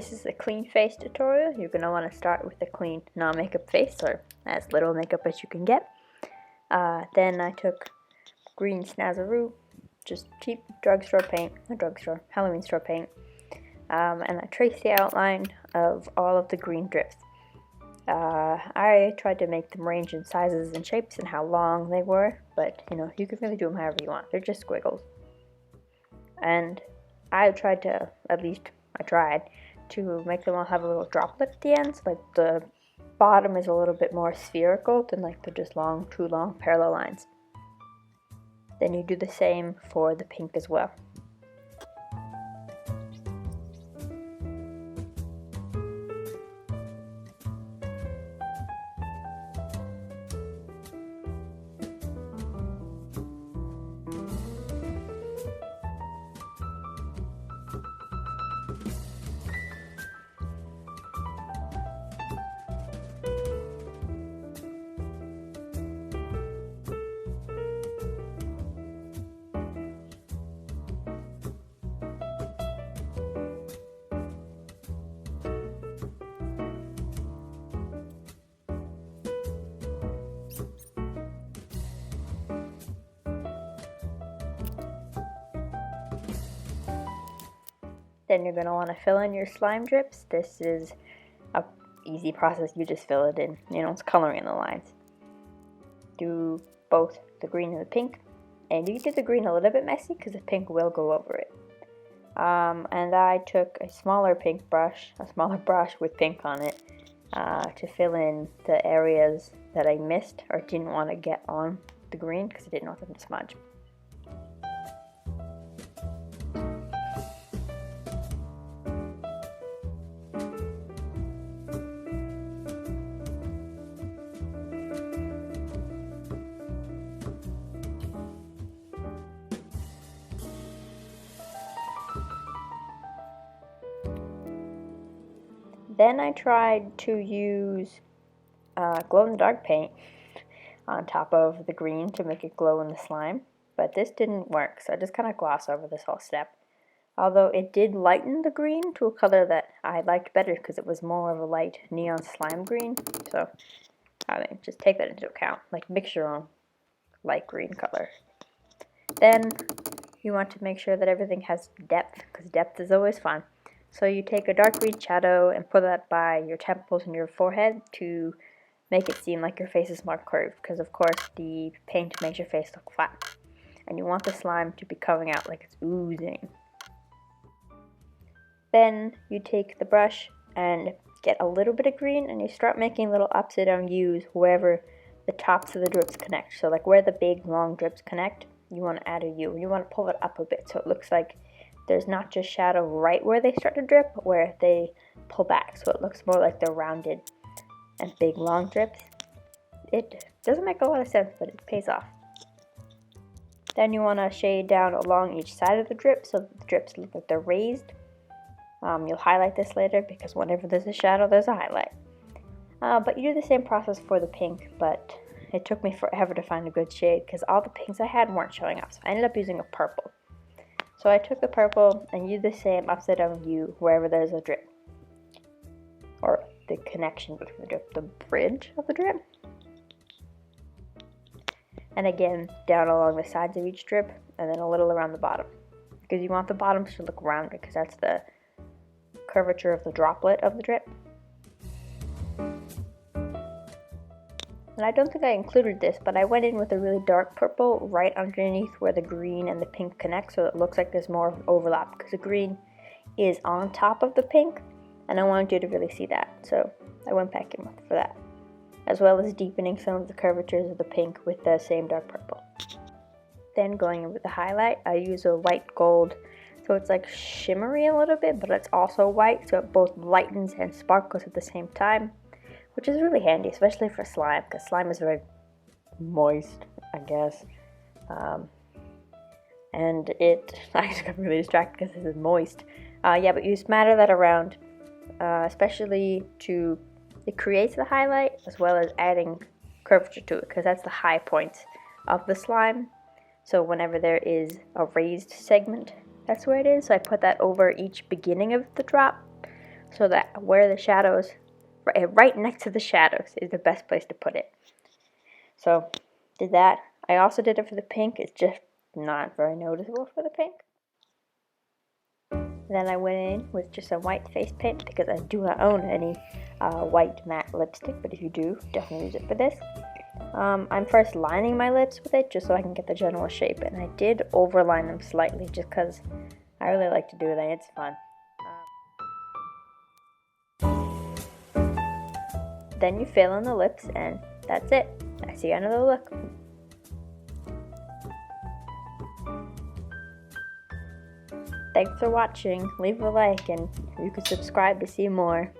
this is a clean face tutorial. You're going to want to start with a clean non-makeup face, or as little makeup as you can get. Then I took green Snazzaroo, just cheap drugstore paint, not drugstore, Halloween store paint, and I traced the outline of all of the green drips. I tried to make them range in sizes and shapes and how long they were, but you can really do them however you want. They're just squiggles. And I tried to make them all have a little droplet at the ends, like the bottom is a little bit more spherical than like the just two long parallel lines. Then you do the same for the pink as well. Then you're going to want to fill in your slime drips. This is a easy process. You just fill it in. It's coloring in the lines. Do both the green and the pink. And you can do the green a little bit messy because the pink will go over it. And I took a smaller brush with pink on it to fill in the areas that I missed or didn't want to get on the green because I didn't want them to smudge. Then I tried to use glow-in-the-dark paint on top of the green to make it glow in the slime, but this didn't work, so I just kind of glossed over this whole step. Although it did lighten the green to a color that I liked better because it was more of a light neon slime green, so I mean, just take that into account, like mix your own light green color. Then you want to make sure that everything has depth, because depth is always fun. So you take a dark green shadow and put that by your temples and your forehead to make it seem like your face is more curved, because of course the paint makes your face look flat. And you want the slime to be coming out like it's oozing. Then you take the brush and get a little bit of green and you start making little upside down U's wherever the tops of the drips connect. So like where the big long drips connect, you want to add a U. You want to pull it up a bit so it looks like there's not just shadow right where they start to drip, but where they pull back, so it looks more like they're rounded and big long drips. It doesn't make a lot of sense, but it pays off. Then you want to shade down along each side of the drip so that the drips look like they're raised. You'll highlight this later because whenever there's a shadow, there's a highlight. But you do the same process for the pink, but it took me forever to find a good shade because all the pinks I had weren't showing up, so I ended up using a purple. So I took the purple and used the same upside down U wherever there's a drip. Or the connection between the drip, the bridge of the drip. And again, down along the sides of each drip, and then a little around the bottom. Because you want the bottoms to look rounded, because that's the curvature of the droplet of the drip. And I don't think I included this, but I went in with a really dark purple right underneath where the green and the pink connect, so it looks like there's more overlap, because the green is on top of the pink, and I wanted you to really see that, so I went back in for that, as well as deepening some of the curvatures of the pink with the same dark purple. Then going in with the highlight, I use a white gold, so it's like shimmery a little bit, but it's also white, so it both lightens and sparkles at the same time, which is really handy, especially for slime, because slime is very moist, I guess. And I just got really distracted because this is moist. But you smatter that around, especially it creates the highlight, as well as adding curvature to it, because that's the high points of the slime. So whenever there is a raised segment, that's where it is. So I put that over each beginning of the drop, so that where the shadows, right next to the shadows is the best place to put it. So, did that. I also did it for the pink. It's just not very noticeable for the pink. Then I went in with just some white face paint because I do not own any white matte lipstick, but if you do, definitely use it for this. I'm first lining my lips with it just so I can get the general shape, and I did overline them slightly just because I really like to do that. It's fun. Then you fill in the lips, and that's it. That's the end of the look. Thanks for watching. Leave a like and you can subscribe to see more.